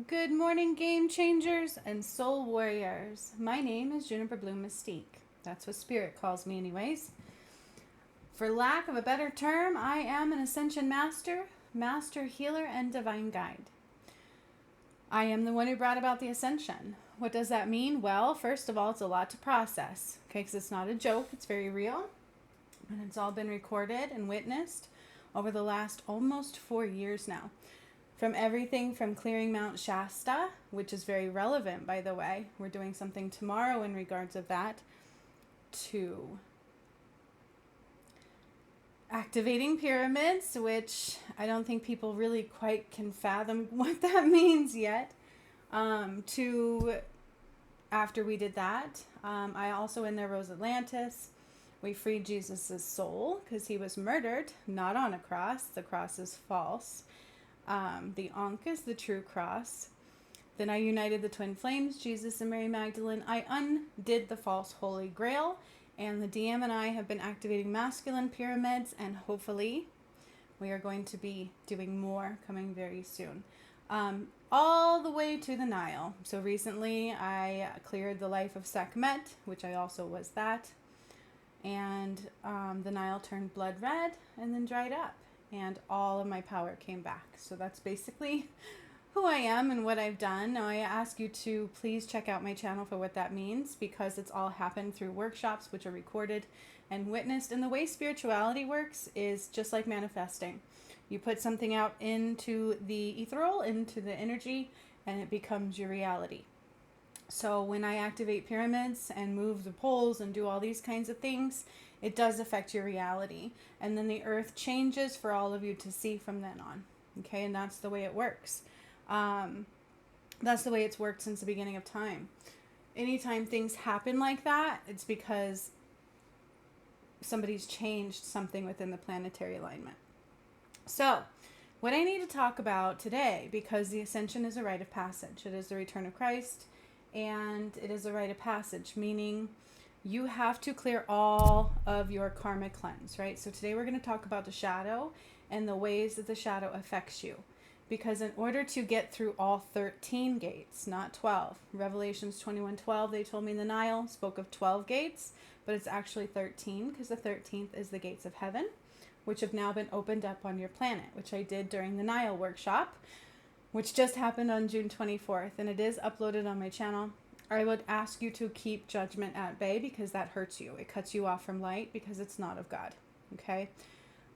Good morning, game changers and soul warriors. My name is Juniper Bloom Mystique. That's what Spirit calls me, anyways. For lack of a better term, I am an Ascension master, master healer, and divine guide. I am the one who brought about the Ascension. What does that mean? Well, first of all, it's a lot to process, okay, because it's not a joke, it's very real. And it's all been recorded and witnessed over the last almost 4 years now. From everything from clearing Mt Shasta, which is very relevant, by the way. We're doing something tomorrow in regards of that, to activating pyramids, which I don't think people really quite can fathom what that means yet. To after we did that, I also in there rose Atlantis. We freed Jesus' soul because he was murdered, not on a cross. The cross is false. The Ankh is the true cross. Then I united the twin flames, Jesus and Mary Magdalene. I undid the false Holy Grail. And the DM and I have been activating masculine pyramids. And hopefully we are going to be doing more coming very soon. All the way to the Nile. So recently I cleared the life of Sekhmet, which I also was that. And the Nile turned blood red and then dried up. And all of my power came back. So that's basically who I am and what I've done. Now I ask you to please check out my channel for what that means, because it's all happened through workshops which are recorded and witnessed. And the way spirituality works is just like manifesting. You put something out into the ethereal, into the energy, and it becomes your reality. So when I activate pyramids and move the poles and do all these kinds of things, it does affect your reality. And then the earth changes for all of you to see from then on. Okay, and that's the way it works. That's the way it's worked since the beginning of time. Anytime things happen like that, it's because somebody's changed something within the planetary alignment. So, what I need to talk about today, because the Ascension is a rite of passage, it is the return of Christ, and it is a rite of passage, meaning you have to clear all of your karmic cleanse, right? So today we're going to talk about the shadow and the ways that the shadow affects you. Because in order to get through all 13 gates, not 12, Revelations 21:12, they told me the Nile spoke of 12 gates, but it's actually 13, because the 13th is the gates of heaven, which have now been opened up on your planet, which I did during the Nile workshop, which just happened on June 24th, and it is uploaded on my channel. I would ask you to keep judgment at bay, because that hurts you. It cuts you off from light because it's not of God, okay?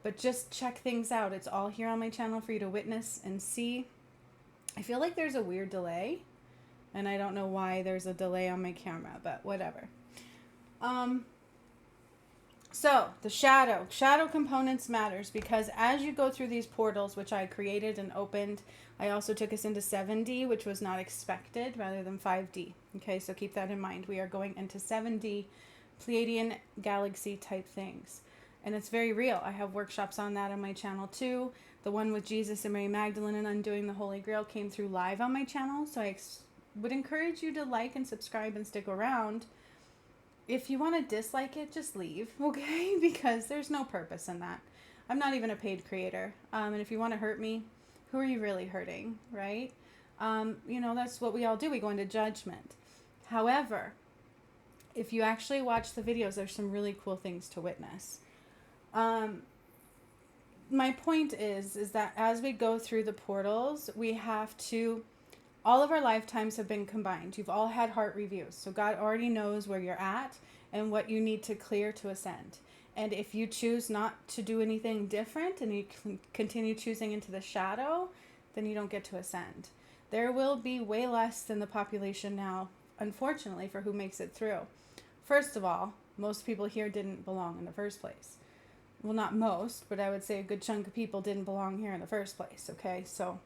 But just check things out. It's all here on my channel for you to witness and see. I feel like there's a weird delay, and I don't know why there's a delay on my camera, but whatever. So the shadow components matters, because as you go through these portals, which I created and opened, I also took us into 7D, which was not expected, rather than 5D. Okay, so keep that in mind. We are going into 7D Pleiadian galaxy type things. And it's very real. I have workshops on that on my channel too. The one with Jesus and Mary Magdalene and Undoing the Holy Grail came through live on my channel. So I would encourage you to like and subscribe and stick around. If you want to dislike it, just leave, okay? Because there's no purpose in that. I'm not even a paid creator. And if you want to hurt me, who are you really hurting, right? That's what we all do. We go into judgment. However, if you actually watch the videos, there's some really cool things to witness. My point is that as we go through the portals, we have to, all of our lifetimes have been combined. You've all had heart reviews. So God already knows where you're at and what you need to clear to ascend. And if you choose not to do anything different and you continue choosing into the shadow, then you don't get to ascend. There will be way less than the population now, unfortunately, for who makes it through. First of all, most people here didn't belong in the first place. Well, not most, but I would say a good chunk of people didn't belong here in the first place, okay? So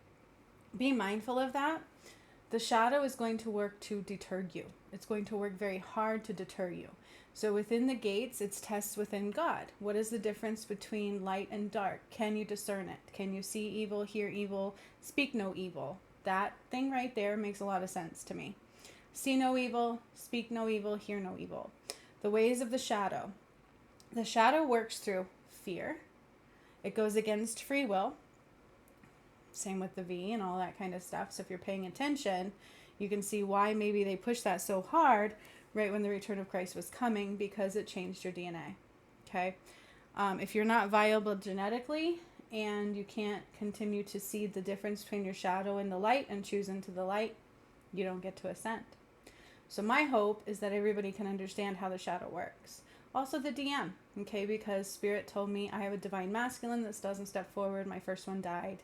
be mindful of that. The shadow is going to work to deter you. It's going to work very hard to deter you. So within the gates, it's tests within God. What is the difference between light and dark? Can you discern it? Can you see evil, hear evil, speak no evil? That thing right there makes a lot of sense to me. See no evil, speak no evil, hear no evil. The ways of the shadow. The shadow works through fear. It goes against free will. Same with the V and all that kind of stuff. So if you're paying attention, you can see why maybe they pushed that so hard right when the return of Christ was coming, because it changed your DNA. Okay. If you're not viable genetically and you can't continue to see the difference between your shadow and the light and choose into the light, you don't get to ascend. So my hope is that everybody can understand how the shadow works. Also the DM, okay, because Spirit told me I have a divine masculine that doesn't step forward. My first one died,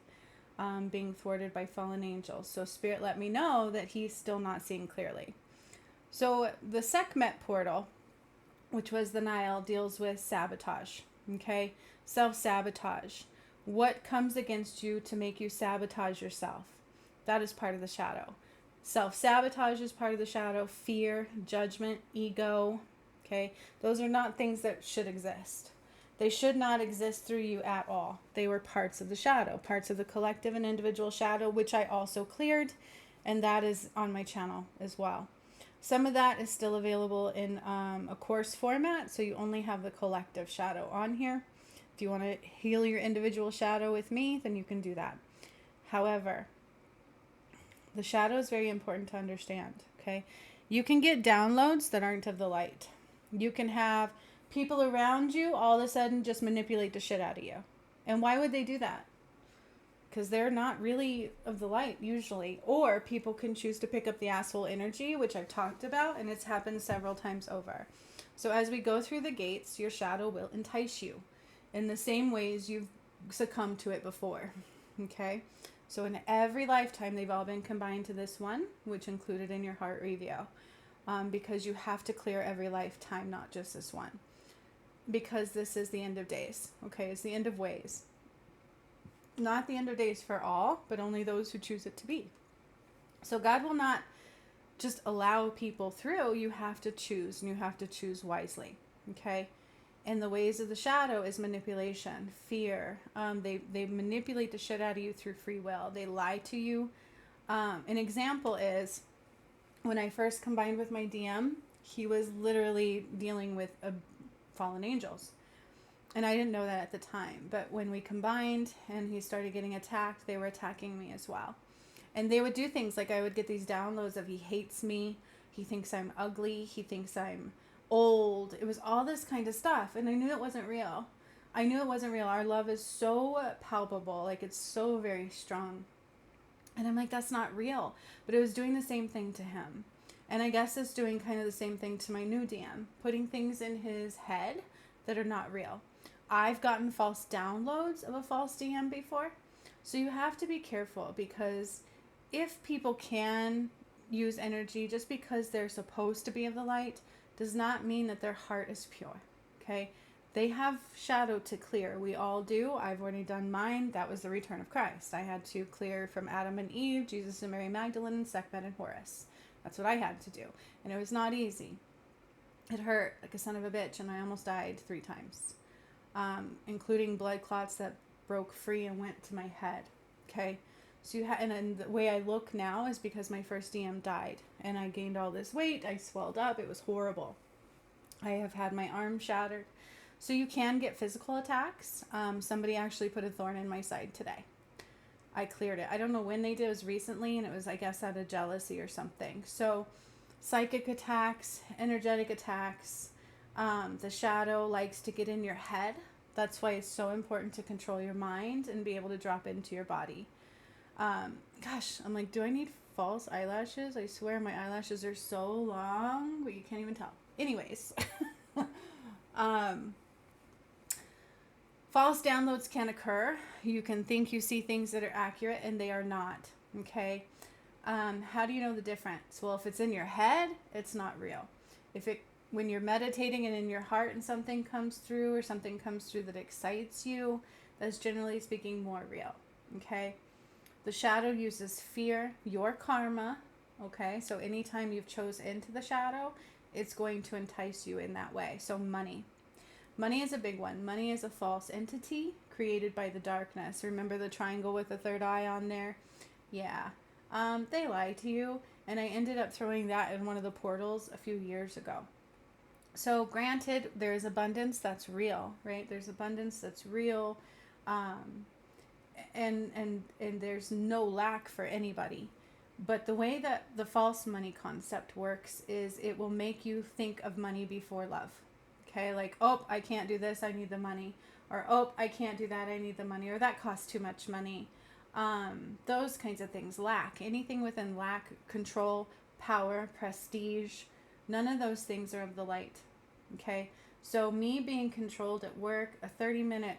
being thwarted by fallen angels. So Spirit let me know that he's still not seeing clearly. So the Sekhmet portal, which was the Nile, deals with sabotage, okay? Self-sabotage. What comes against you to make you sabotage yourself? That is part of the shadow. Self-sabotage is part of the shadow. Fear, judgment, ego, okay? Those are not things that should exist. They should not exist through you at all. They were parts of the shadow, parts of the collective and individual shadow, which I also cleared, and that is on my channel as well. Some of that is still available in a course format, so you only have the collective shadow on here. If you want to heal your individual shadow with me, then you can do that. However, the shadow is very important to understand, okay? You can get downloads that aren't of the light. You can have people around you all of a sudden just manipulate the shit out of you. And why would they do that? Because they're not really of the light usually. Or people can choose to pick up the asshole energy, which I've talked about, and it's happened several times over. So as we go through the gates, your shadow will entice you in the same ways you've succumbed to it before. Okay? So in every lifetime, they've all been combined to this one, which included in your heart review. Because you have to clear every lifetime, not just this one. Because this is the end of days. Okay? It's the end of ways. Not the end of days for all, but only those who choose it to be. So God will not just allow people through. You have to choose, and you have to choose wisely. Okay? And the ways of the shadow is manipulation, fear. They manipulate the shit out of you through free will. They lie to you. An example is when I first combined with my DM, he was literally dealing with fallen angels. And I didn't know that at the time. But when we combined and he started getting attacked, they were attacking me as well. And they would do things like I would get these downloads of he hates me. He thinks I'm ugly. He thinks I'm old. It was all this kind of stuff. And I knew it wasn't real. I knew it wasn't real. Our love is so palpable. Like it's so very strong. And I'm like, that's not real. But it was doing the same thing to him. And I guess it's doing kind of the same thing to my new DM. Putting things in his head that are not real. I've gotten false downloads of a false DM before. So you have to be careful, because if people can use energy just because they're supposed to be of the light does not mean that their heart is pure. Okay? They have shadow to clear. We all do. I've already done mine. That was the return of Christ. I had to clear from Adam and Eve, Jesus and Mary Magdalene, Sekhmet and Horus. That's what I had to do. And it was not easy. It hurt like a son of a bitch, and I almost died 3 times. Including blood clots that broke free and went to my head. Okay, so and the way I look now is because my first DM died, and I gained all this weight. I swelled up. It was horrible. I have had my arm shattered. So you can get physical attacks. Somebody actually put a thorn in my side today. I cleared it. I don't know when they did. It was recently, and it was, I guess, out of jealousy or something. So psychic attacks, energetic attacks. The shadow likes to get in your head. That's why it's so important to control your mind and be able to drop into your body. Gosh, I'm like, do I need false eyelashes? I swear my eyelashes are so long, but you can't even tell. Anyways, false downloads can occur. You can think you see things that are accurate and they are not. Okay. How do you know the difference? Well, if it's in your head, it's not real. When you're meditating and in your heart and something comes through, or something comes through that excites you, that's generally speaking more real. Okay. The shadow uses fear, your karma. Okay. So anytime you've chose into the shadow, it's going to entice you in that way. So money. Money is a big one. Money is a false entity created by the darkness. Remember the triangle with the third eye on there? Yeah. They lie to you. And I ended up throwing that in one of the portals a few years ago. So granted, there's abundance that's real, right? There's abundance that's real. and there's no lack for anybody. But the way that the false money concept works is it will make you think of money before love. Okay, like, oh, I can't do this, I need the money. Or, oh, I can't do that, I need the money. Or that costs too much money. Those kinds of things. Lack. Anything within lack, control, power, prestige, none of those things are of the light. Okay, so me being controlled at work, a 30-minute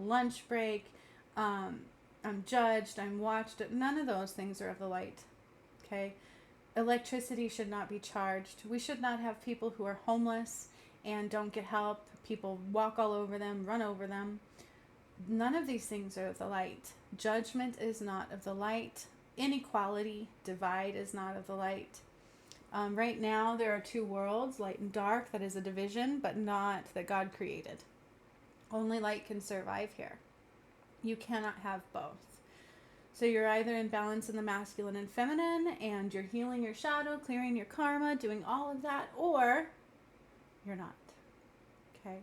lunch break, I'm judged, I'm watched, none of those things are of the light. Okay, electricity should not be charged. We should not have people who are homeless and don't get help. People walk all over them, run over them. None of these things are of the light. Judgment is not of the light. Inequality, divide is not of the light. Right now, there are two worlds, light and dark. That is a division, but not that God created. Only light can survive here. You cannot have both. So you're either in balance in the masculine and feminine, and you're healing your shadow, clearing your karma, doing all of that, or you're not. Okay?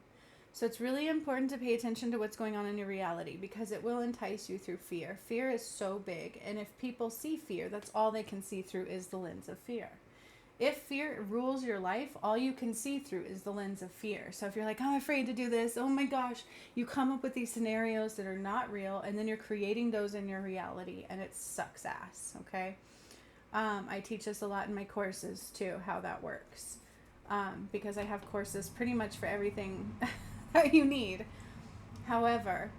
So it's really important to pay attention to what's going on in your reality, because it will entice you through fear. Fear is so big, and if people see fear, that's all they can see through is the lens of fear. If fear rules your life, all you can see through is the lens of fear. So if you're like, I'm afraid to do this, oh my gosh, you come up with these scenarios that are not real, and then you're creating those in your reality, and it sucks ass, okay? I teach this a lot in my courses too, how that works, because I have courses pretty much for everything that you need. However,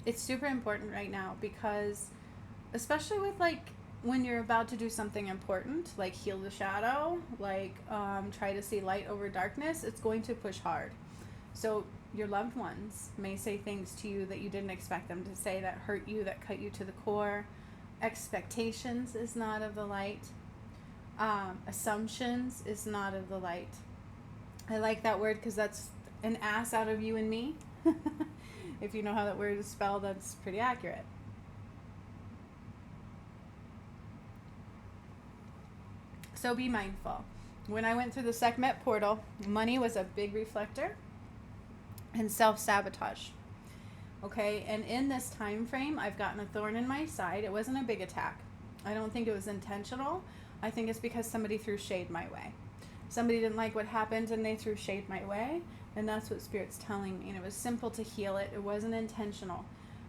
it's super important right now, because especially with like when you're about to do something important, like heal the shadow, like try to see light over darkness, it's going to push hard. So your loved ones may say things to you that you didn't expect them to say, that hurt you, that cut you to the core. Expectations is not of the light. Assumptions is not of the light. I like that word because that's an ass out of you and me. If you know how that word is spelled, that's pretty accurate. So be mindful. When I went through the Sekhmet portal, money was a big reflector and self-sabotage. Okay, and in this time frame, I've gotten a thorn in my side. It wasn't a big attack. I don't think it was intentional. I think it's because somebody threw shade my way. Somebody didn't like what happened and they threw shade my way, and that's what Spirit's telling me. And it was simple to heal it. It wasn't intentional.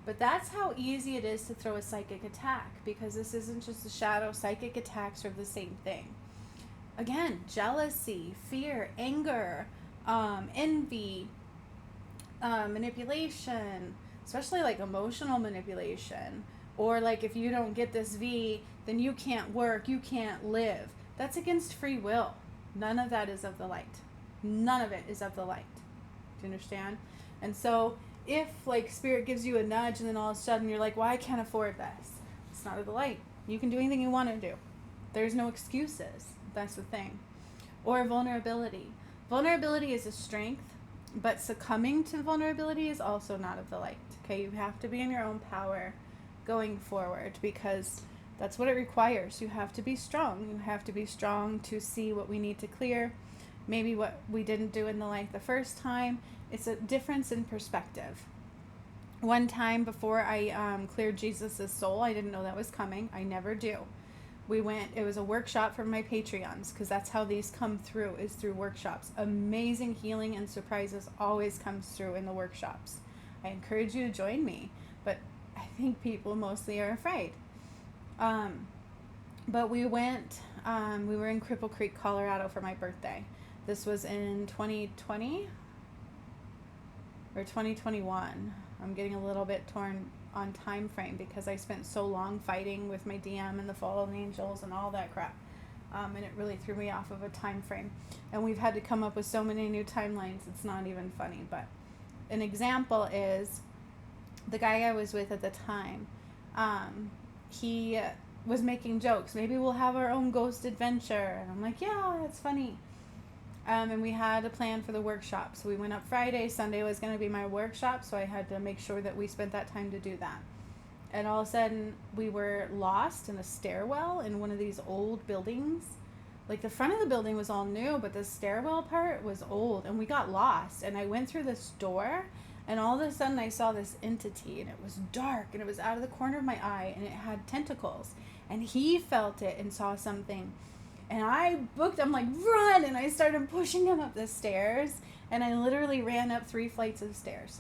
But that's how easy it is to throw a psychic attack, because this isn't just a shadow. Psychic attacks are the same thing. Again, jealousy, fear, anger, envy, manipulation, especially like emotional manipulation, or like if you don't get this V, then you can't work, you can't live. That's against free will. None of that is of the light. None of it is of the light. Do you understand? And so if like Spirit gives you a nudge and then all of a sudden you're like, well, I can't afford this, it's not of the light. You can do anything you want to do. There's no excuses. That's the thing. Or vulnerability. Vulnerability is a strength, but succumbing to vulnerability is also not of the light. Okay, you have to be in your own power going forward, because that's what it requires. You have to be strong. You have to be strong to see what we need to clear. Maybe what we didn't do in the light the first time. It's a difference in perspective. One time before I cleared Jesus' soul, I didn't know that was coming. I never do. It was a workshop for my Patreons, because that's how these come through, is through workshops. Amazing healing and surprises always comes through in the workshops. I encourage you to join me, but I think people mostly are afraid. But we were in Cripple Creek, Colorado for my birthday. This was in 2020 or 2021. I'm getting a little bit torn on time frame because I spent so long fighting with my DM and the fallen angels and all that crap, and it really threw me off of a time frame, and we've had to come up with so many new timelines, it's not even funny. But an example is the guy I was with at the time, he was making jokes, maybe we'll have our own ghost adventure, and I'm like, yeah, that's funny. And we had a plan for the workshop. So we went up Friday. Sunday was going to be my workshop. So I had to make sure that we spent that time to do that. And all of a sudden, we were lost in a stairwell in one of these old buildings. Like the front of the building was all new, but the stairwell part was old. And we got lost. And I went through this door. And all of a sudden I saw this entity, and it was dark, and it was out of the corner of my eye, and it had tentacles. And he felt it and saw something. And I'm like, run! And I started pushing him up the stairs, and I literally ran up 3 flights of stairs.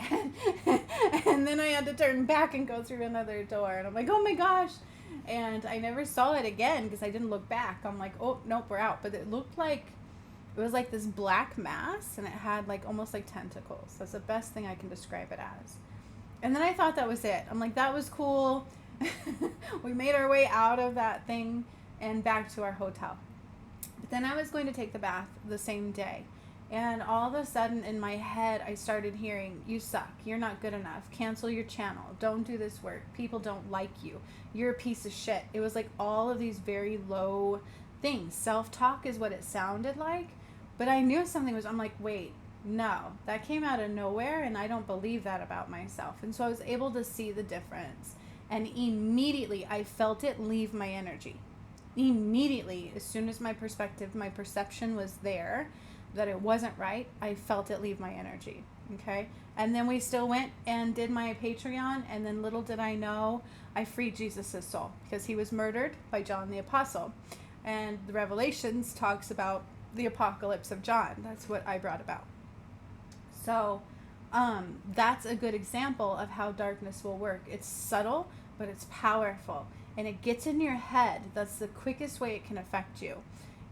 And then I had to turn back and go through another door. And I'm like, oh my gosh. And I never saw it again because I didn't look back. I'm like, oh, nope, we're out. But it looked like, it was like this black mass, and it had like almost like tentacles. That's the best thing I can describe it as. And then I thought that was it. I'm like, that was cool. We made our way out of that thing and back to our hotel. But then I was going to take the bath the same day. And all of a sudden in my head, I started hearing, you suck. You're not good enough. Cancel your channel. Don't do this work. People don't like you. You're a piece of shit. It was like all of these very low things. Self-talk is what it sounded like. But I knew something was, I'm like, wait, no. That came out of nowhere, and I don't believe that about myself. And so I was able to see the difference. And immediately I felt it leave my energy. Immediately, as soon as my perception was there, that it wasn't right, I felt it leave my energy. Okay. And then we still went and did my Patreon, and then little did I know, I freed Jesus' soul because he was murdered by John the Apostle. And the Revelations talks about the apocalypse of John. That's what I brought about. So that's a good example of how darkness will work. It's subtle, but it's powerful, and it gets in your head. That's the quickest way it can affect you.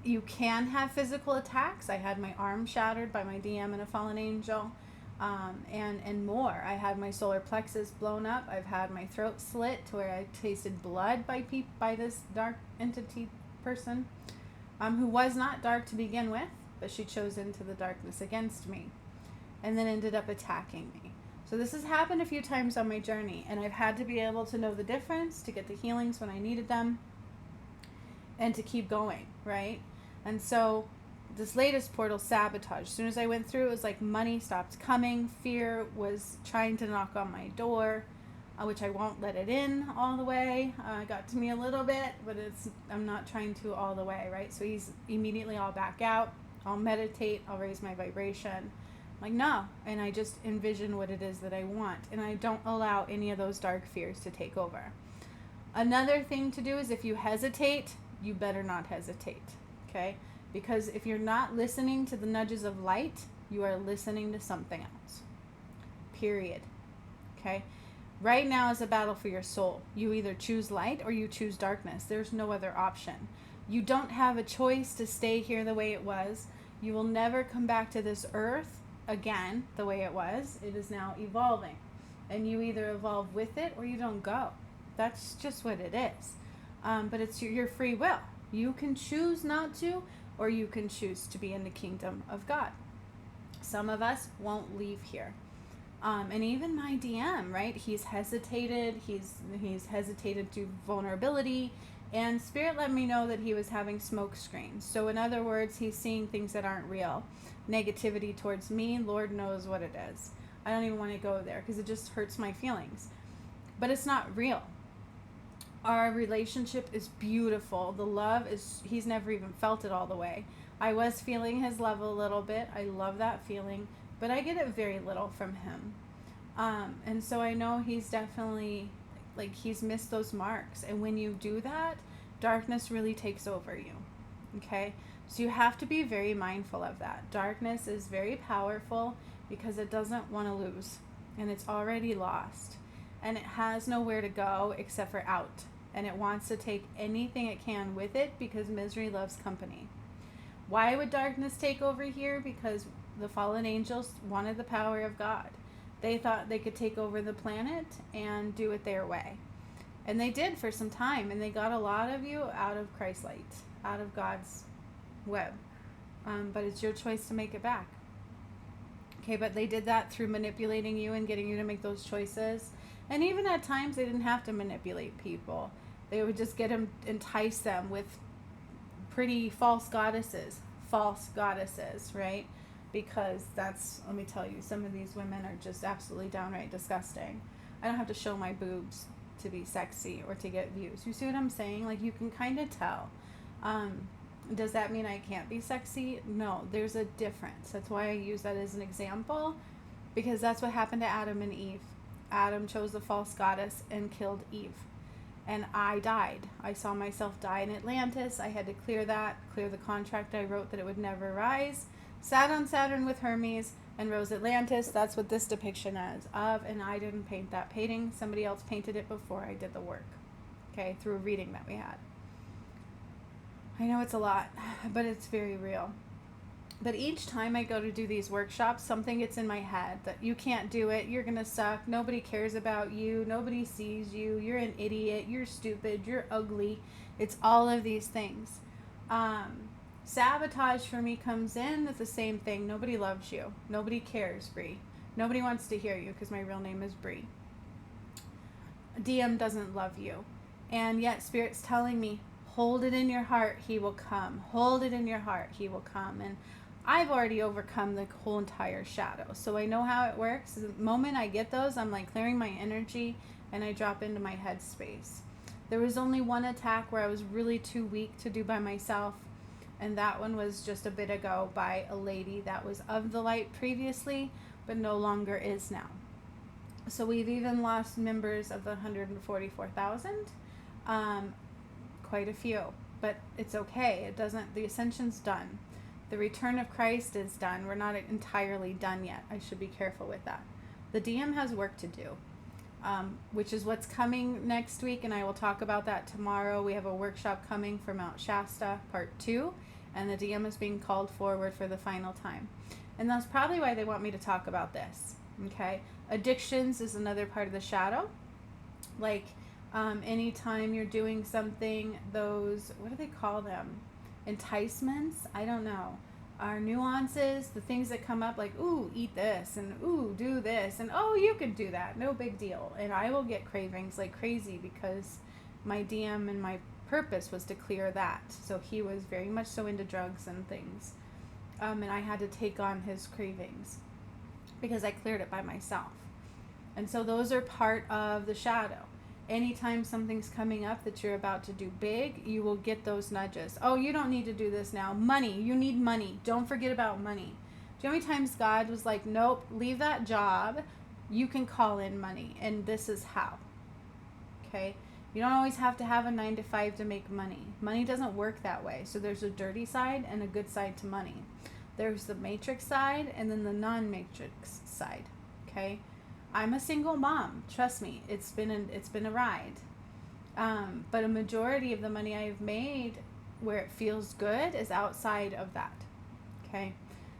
You can have physical attacks. I had my arm shattered by my DM and a fallen angel, and more. I had my solar plexus blown up. I've had my throat slit to where I tasted blood by this dark entity person, who was not dark to begin with, but she chose into the darkness against me, and then ended up attacking me. So this has happened a few times on my journey, and I've had to be able to know the difference, to get the healings when I needed them, and to keep going, right? And so this latest portal, sabotage. As soon as I went through, it was like money stopped coming. Fear was trying to knock on my door, which I won't let it in all the way. It got to me a little bit, but I'm not trying to all the way, right? So he's immediately, I'll back out, I'll meditate, I'll raise my vibration. I'm like, no. And I just envision what it is that I want. And I don't allow any of those dark fears to take over. Another thing to do is, if you hesitate, you better not hesitate. Okay? Because if you're not listening to the nudges of light, you are listening to something else. Period. Okay? Right now is a battle for your soul. You either choose light or you choose darkness. There's no other option. You don't have a choice to stay here the way it was. You will never come back to this earth again the way it was. It is now evolving. And you either evolve with it or you don't go. That's just what it is. But it's your free will. You can choose not to, or you can choose to be in the kingdom of God. Some of us won't leave here. And even my DM, right? He's hesitated. He's hesitated to vulnerability. And Spirit let me know that he was having smoke screens. So in other words, he's seeing things that aren't real. Negativity towards me, Lord knows what it is. I don't even want to go there because it just hurts my feelings. But it's not real. Our relationship is beautiful. The love is, he's never even felt it all the way. I was feeling his love a little bit. I love that feeling, but I get it very little from him. And so I know he's definitely, like, he's missed those marks. And when you do that, darkness really takes over you. Okay? So you have to be very mindful of that. Darkness is very powerful because it doesn't want to lose. And it's already lost. And it has nowhere to go except for out. And it wants to take anything it can with it because misery loves company. Why would darkness take over here? Because the fallen angels wanted the power of God. They thought they could take over the planet and do it their way. And they did for some time. And they got a lot of you out of Christ's light, out of God's web. But it's your choice to make it back. Okay, but they did that through manipulating you and getting you to make those choices. And even at times, they didn't have to manipulate people. They would just entice them with pretty false goddesses, right? Because that's, let me tell you, some of these women are just absolutely downright disgusting. I don't have to show my boobs to be sexy or to get views. You see what I'm saying? Like, you can kind of tell. Does that mean I can't be sexy? No, there's a difference. That's why I use that as an example. because that's what happened to Adam and Eve. Adam chose the false goddess and killed Eve. And I died. I saw myself die in Atlantis. I had to clear the contract I wrote that it would never rise. Sat on Saturn with Hermes and rose Atlantis. That's what this depiction is of. And I didn't paint that painting. Somebody else painted it before I did the work. Okay, through a reading that we had. I know it's a lot, but it's very real. But each time I go to do these workshops, something gets in my head that you can't do it, you're going to suck, nobody cares about you, nobody sees you, you're an idiot, you're stupid, you're ugly. It's all of these things. Sabotage for me comes in with the same thing. Nobody loves you. Nobody cares, Bree. Nobody wants to hear you because my real name is Bree. DM doesn't love you. And yet Spirit's telling me, hold it in your heart, he will come. Hold it in your heart, he will come. And I've already overcome the whole entire shadow. So I know how it works. The moment I get those, I'm like clearing my energy and I drop into my headspace. There was only one attack where I was really too weak to do by myself. And that one was just a bit ago by a lady that was of the light previously, but no longer is now. So we've even lost members of the 144,000. Quite a few, but it's okay. The Ascension's done. The return of Christ is done. We're not entirely done yet. I should be careful with that. The DM has work to do, which is what's coming next week, and I will talk about that tomorrow. We have a workshop coming for Mt Shasta, part 2, and the DM is being called forward for the final time. And that's probably why they want me to talk about this, okay? Addictions is another part of the shadow. Like, anytime you're doing something, those, what do they call them? Enticements? I don't know. Our nuances, the things that come up like, ooh, eat this, and ooh, do this, and oh, you could do that. No big deal. And I will get cravings like crazy because my DM and my purpose was to clear that. So he was very much so into drugs and things. And I had to take on his cravings because I cleared it by myself. And so those are part of the shadow. Anytime something's coming up that you're about to do big, you will get those nudges. Oh, you don't need to do this now. Money. You need money. Don't forget about money. Do you know how many times God was like, nope, leave that job. You can call in money. And this is how. Okay? You don't always have to have a 9-to-5 to make money. Money doesn't work that way. So there's a dirty side and a good side to money. There's the matrix side and then the non-matrix side. Okay? I'm a single mom. Trust me, it's been a ride. But a majority of the money I've made where it feels good is outside of that. Okay?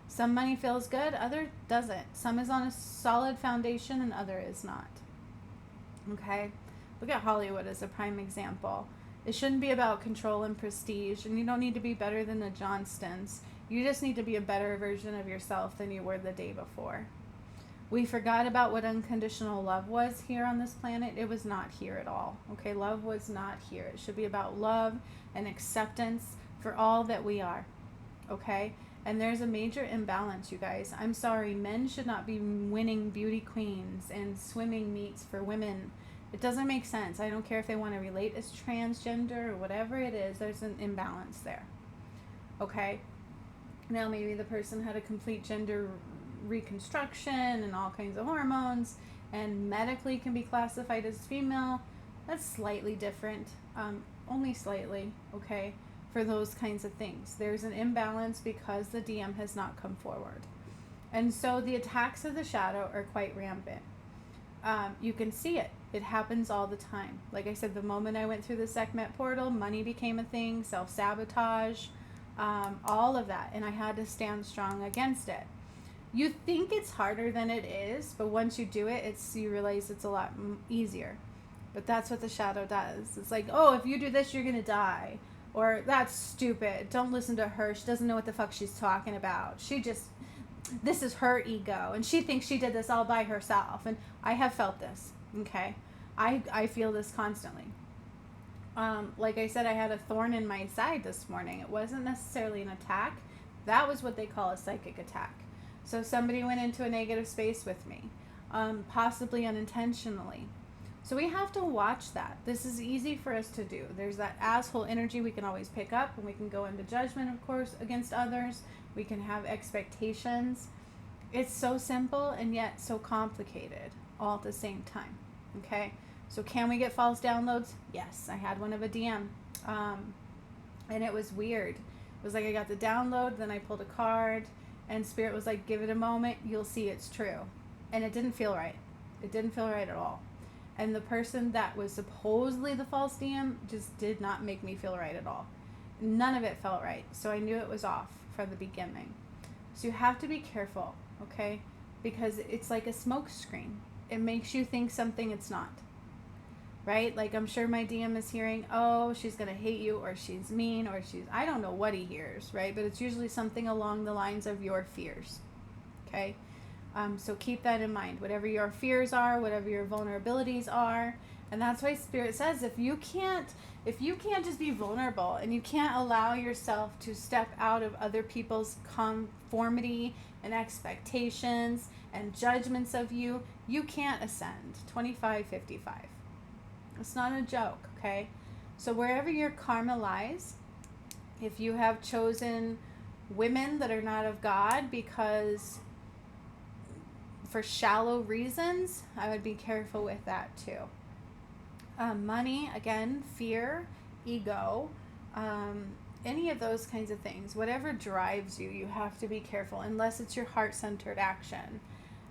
Some money feels good, other doesn't. Some is on a solid foundation and other is not. Okay? Look at Hollywood as a prime example. It shouldn't be about control and prestige, and you don't need to be better than the Johnstons. You just need to be a better version of yourself than you were the day before. We forgot about what unconditional love was here on this planet. It was not here at all. Okay, love was not here. It should be about love and acceptance for all that we are. Okay? And there's a major imbalance, you guys. I'm sorry, men should not be winning beauty queens and swimming meets for women. It doesn't make sense. I don't care if they want to relate as transgender or whatever it is. There's an imbalance there. Okay? Now maybe the person had a complete gender reconstruction and all kinds of hormones and medically can be classified as female. That's slightly different, only slightly, okay, for those kinds of things. There's an imbalance because the DM has not come forward. And so the attacks of the shadow are quite rampant. You can see it. It happens all the time. Like I said, the moment I went through the Sekhmet portal, money became a thing, self-sabotage, all of that. And I had to stand strong against it. You think it's harder than it is, but once you do it, you realize it's a lot easier. But that's what the shadow does. It's like, oh, if you do this, you're going to die. Or that's stupid. Don't listen to her. She doesn't know what the fuck she's talking about. This is her ego. And she thinks she did this all by herself. And I have felt this. Okay. I feel this constantly. Like I said, I had a thorn in my side this morning. It wasn't necessarily an attack. That was what they call a psychic attack. So somebody went into a negative space with me, possibly unintentionally. So we have to watch that. This is easy for us to do. There's that asshole energy we can always pick up, and we can go into judgment, of course, against others. We can have expectations. It's so simple and yet so complicated all at the same time. Okay? So can we get false downloads? Yes. I had one of a DM. And it was weird. It was like I got the download, then I pulled a card, and Spirit was like, give it a moment, you'll see it's true. And it didn't feel right. It didn't feel right at all. And the person that was supposedly the false DM just did not make me feel right at all. None of it felt right. So I knew it was off from the beginning. So you have to be careful, okay? Because it's like a smoke screen. It makes you think something it's not. Right? Like I'm sure my DM is hearing, oh, she's going to hate you, or she's mean, or I don't know what he hears, right? But it's usually something along the lines of your fears. Okay? So keep that in mind. Whatever your fears are, whatever your vulnerabilities are. And that's why Spirit says if you can't just be vulnerable and you can't allow yourself to step out of other people's conformity and expectations and judgments of you, you can't ascend. 2555. It's not a joke, okay? So wherever your karma lies, if you have chosen women that are not of God because for shallow reasons, I would be careful with that too. Money, again, fear, ego, any of those kinds of things, whatever drives you, you have to be careful unless it's your heart-centered action.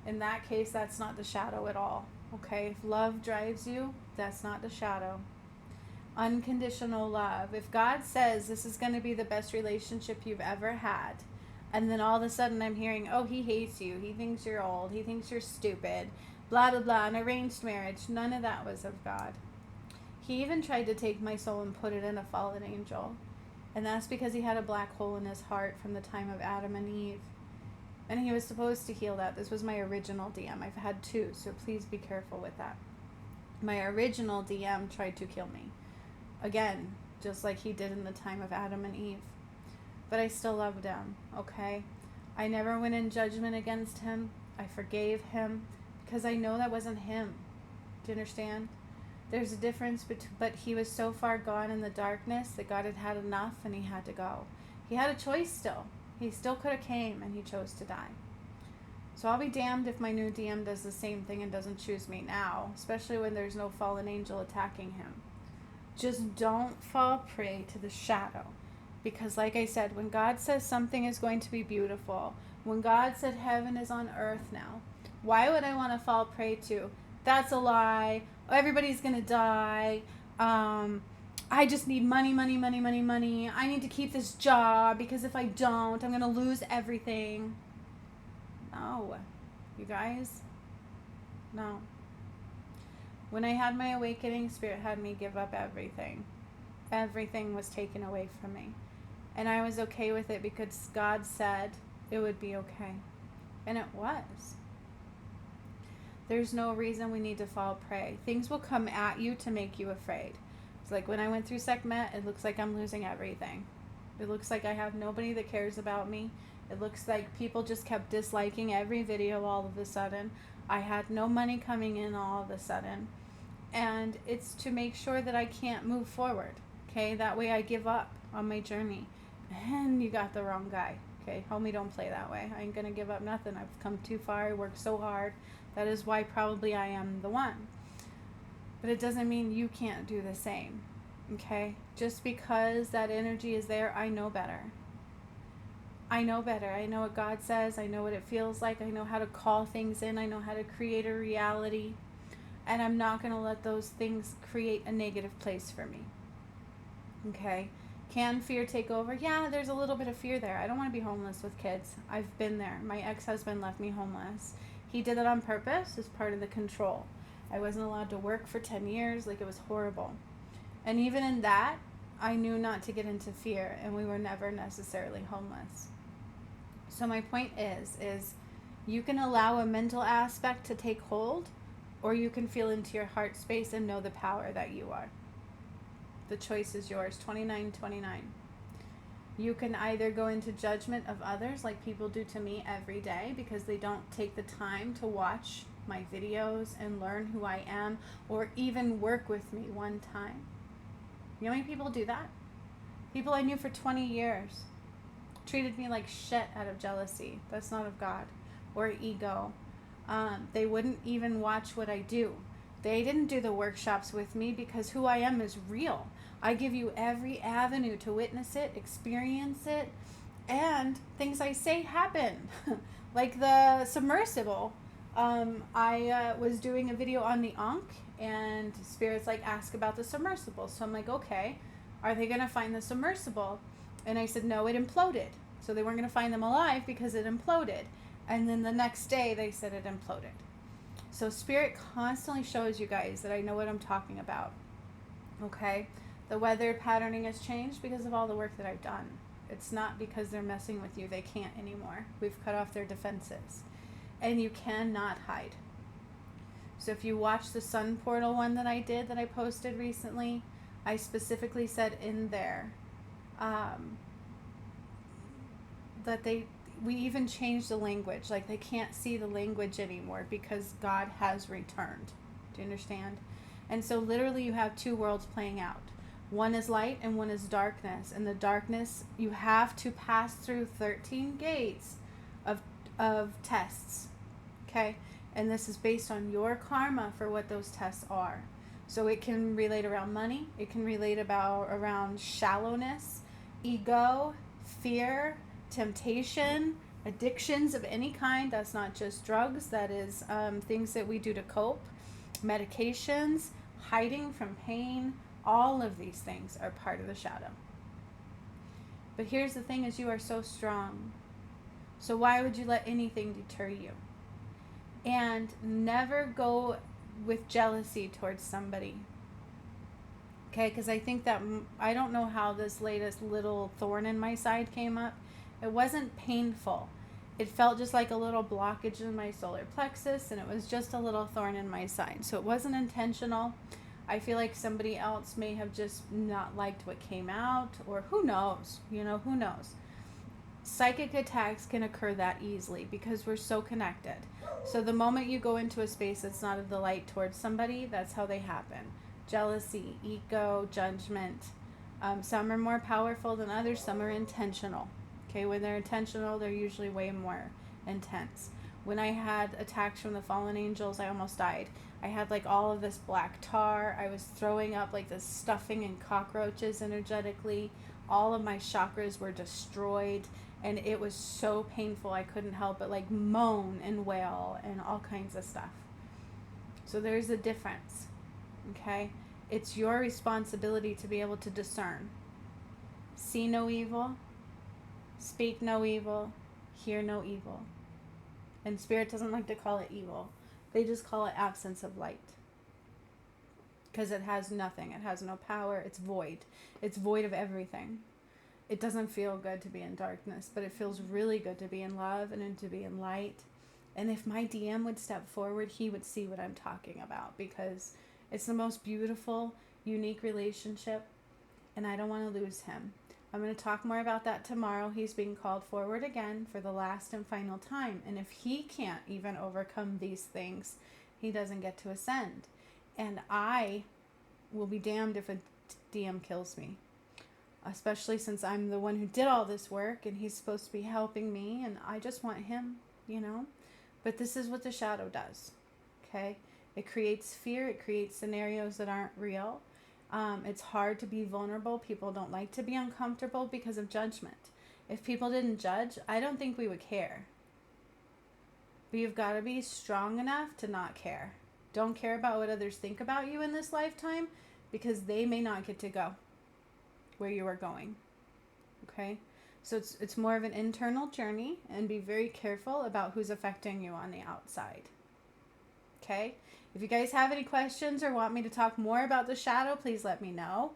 In that case, that's not the shadow at all. Okay, if love drives you, that's not the shadow. Unconditional love. If God says this is going to be the best relationship you've ever had, and then all of a sudden I'm hearing, oh, he hates you, he thinks you're old, he thinks you're stupid, blah, blah, blah, an arranged marriage, none of that was of God. He even tried to take my soul and put it in a fallen angel. And that's because he had a black hole in his heart from the time of Adam and Eve. And he was supposed to heal that. This was my original DM. I've had two, so please be careful with that. My original DM tried to kill me. Again, just like he did in the time of Adam and Eve. But I still loved him, okay? I never went in judgment against him. I forgave him because I know that wasn't him. Do you understand? There's a difference, but he was so far gone in the darkness that God had had enough and he had to go. He had a choice still. He still could have came and he chose to die. So I'll be damned if my new DM does the same thing and doesn't choose me now, especially when there's no fallen angel attacking him. Just don't fall prey to the shadow. Because like I said, when God says something is going to be beautiful, when God said heaven is on earth now, why would I want to fall prey to, that's a lie, everybody's going to die, I just need money, money, money, money, money, I need to keep this job because if I don't, I'm going to lose everything. No, you guys, no. When I had my awakening, Spirit had me give up everything. Everything was taken away from me. And I was okay with it because God said it would be okay. And it was. There's no reason we need to fall prey. Things will come at you to make you afraid. It's like when I went through Sekhmet, it looks like I'm losing everything. It looks like I have nobody that cares about me. It looks like people just kept disliking every video all of a sudden. I had no money coming in all of a sudden. And it's to make sure that I can't move forward. Okay, that way I give up on my journey. And you got the wrong guy. Okay, homie, don't play that way. I ain't gonna give up nothing. I've come too far. I worked so hard. That is why probably I am the one. But it doesn't mean you can't do the same. Okay, just because that energy is there, I know better. I know better. I know what God says. I know what it feels like. I know how to call things in. I know how to create a reality. And I'm not going to let those things create a negative place for me. Okay? Can fear take over? Yeah, there's a little bit of fear there. I don't want to be homeless with kids. I've been there. My ex-husband left me homeless. He did it on purpose as part of the control. I wasn't allowed to work for 10 years. Like, it was horrible. And even in that, I knew not to get into fear, and we were never necessarily homeless. So my point is you can allow a mental aspect to take hold, or you can feel into your heart space and know the power that you are. The choice is yours. 2929. You can either go into judgment of others like people do to me every day because they don't take the time to watch my videos and learn who I am or even work with me one time. You know how many people do that? People I knew for 20 years treated me like shit out of jealousy. That's not of God. or ego. They wouldn't even watch what I do. They didn't do the workshops with me because who I am is real. I give you every avenue to witness it, experience it, and things I say happen. Like the submersible. I was doing a video on the Ankh, and spirits like ask about the submersible. So I'm like, okay, are they going to find the submersible? And I said, no, it imploded. So they weren't going to find them alive because it imploded. And then the next day they said it imploded. So spirit constantly shows you guys that I know what I'm talking about. Okay? The weather patterning has changed because of all the work that I've done. It's not because they're messing with you. They can't anymore. We've cut off their defenses. And you cannot hide. So if you watch the sun portal one that I did, that I posted recently, I specifically said in there that we even changed the language. Like they can't see the language anymore because God has returned. Do you understand? And so literally you have two worlds playing out. One is light and one is darkness. And the darkness, you have to pass through 13 gates of tests. Okay? And this is based on your karma for what those tests are. So it can relate around money. It can relate around shallowness, ego, fear, temptation, addictions of any kind. That's not just drugs. That is things that we do to cope. Medications, hiding from pain. All of these things are part of the shadow. But here's the thing is you are so strong. So why would you let anything deter you? And never go with jealousy towards somebody. Okay, because I think that, I don't know how this latest little thorn in my side came up. It wasn't painful. It felt just like a little blockage in my solar plexus, and it was just a little thorn in my side. So it wasn't intentional. I feel like somebody else may have just not liked what came out, or who knows, who knows. Psychic attacks can occur that easily because we're so connected. So the moment you go into a space that's not of the light towards somebody, that's how they happen. Jealousy, ego, judgment. Some are more powerful than others. Some are intentional. Okay, when they're intentional, they're usually way more intense. When I had attacks from the fallen angels, I almost died. I had like all of this black tar. I was throwing up like this stuffing and cockroaches energetically. All of my chakras were destroyed, and it was so painful. I couldn't help but like moan and wail and all kinds of stuff. So there's a difference. Okay? It's your responsibility to be able to discern. See no evil, speak no evil, hear no evil. And spirit doesn't like to call it evil. They just call it absence of light. Because it has nothing. It has no power. It's void. It's void of everything. It doesn't feel good to be in darkness, but it feels really good to be in love and to be in light. And if my DM would step forward, he would see what I'm talking about, because it's the most beautiful, unique relationship, and I don't want to lose him. I'm going to talk more about that tomorrow. He's being called forward again for the last and final time. And if he can't even overcome these things, he doesn't get to ascend. And I will be damned if a DM kills me. Especially since I'm the one who did all this work and he's supposed to be helping me. And I just want him, But this is what the shadow does. Okay? It creates fear. It creates scenarios that aren't real. It's hard to be vulnerable. People don't like to be uncomfortable because of judgment. If people didn't judge, I don't think we would care. But you've got to be strong enough to not care. Don't care about what others think about you in this lifetime, because they may not get to go where you are going. Okay? So it's more of an internal journey, and be very careful about who's affecting you on the outside. Okay? If you guys have any questions or want me to talk more about the shadow, please let me know.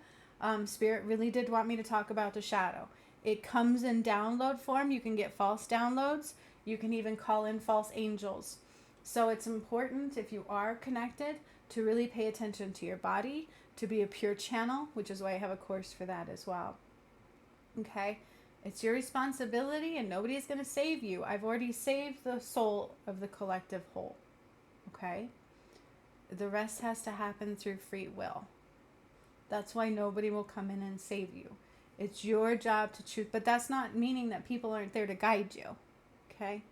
Spirit really did want me to talk about the shadow. It comes in download form. You can get false downloads. You can even call in false angels. So it's important, if you are connected, to really pay attention to your body, to be a pure channel, which is why I have a course for that as well. Okay? It's your responsibility, and nobody is going to save you. I've already saved the soul of the collective whole. Okay? The rest has to happen through free will. That's why nobody will come in and save you. It's your job to choose. But that's not meaning that people aren't there to guide you. Okay?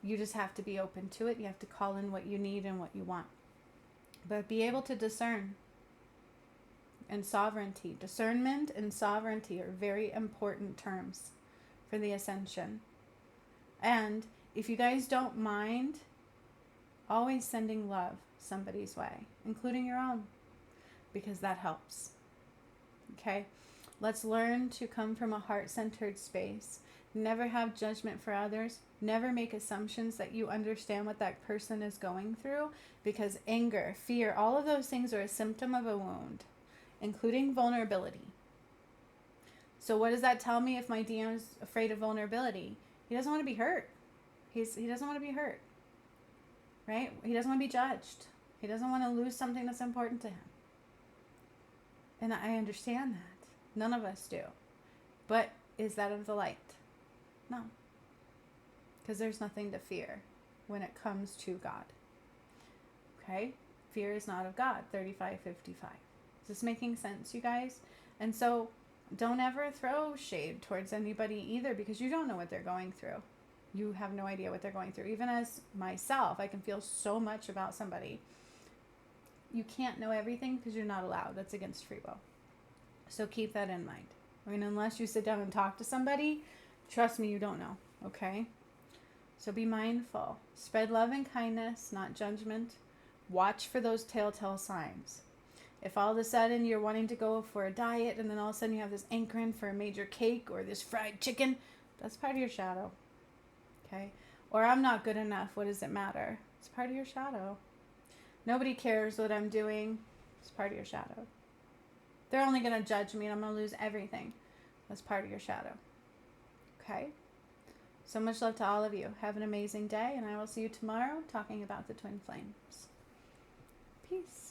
You just have to be open to it. You have to call in what you need and what you want. But be able to discern. And sovereignty. Discernment and sovereignty are very important terms for the ascension. And if you guys don't mind, always sending love somebody's way, including your own, because that helps. Okay? Let's learn to come from a heart-centered space. Never have judgment for others. Never make assumptions that you understand what that person is going through, because anger, fear, all of those things are a symptom of a wound, including vulnerability. So what does that tell me if my DM is afraid of vulnerability? He doesn't want to be hurt. He doesn't want to be hurt. Right? He doesn't want to be judged. He doesn't want to lose something that's important to him. And I understand that. None of us do. But is that of the light? No. Because there's nothing to fear when it comes to God. Okay? Fear is not of God. 35:55. Is this making sense, you guys? And so don't ever throw shade towards anybody either, because you don't know what they're going through. You have no idea what they're going through. Even as myself, I can feel so much about somebody. You can't know everything because you're not allowed. That's against free will. So keep that in mind. I mean, unless you sit down and talk to somebody, trust me, you don't know. Okay? So be mindful. Spread love and kindness, not judgment. Watch for those telltale signs. If all of a sudden you're wanting to go for a diet and then all of a sudden you have this hankering for a major cake or this fried chicken, that's part of your shadow. Okay? Or I'm not good enough. What does it matter? It's part of your shadow. Nobody cares what I'm doing. It's part of your shadow. They're only going to judge me and I'm going to lose everything. That's part of your shadow. Okay? So much love to all of you. Have an amazing day, and I will see you tomorrow talking about the twin flames. Peace.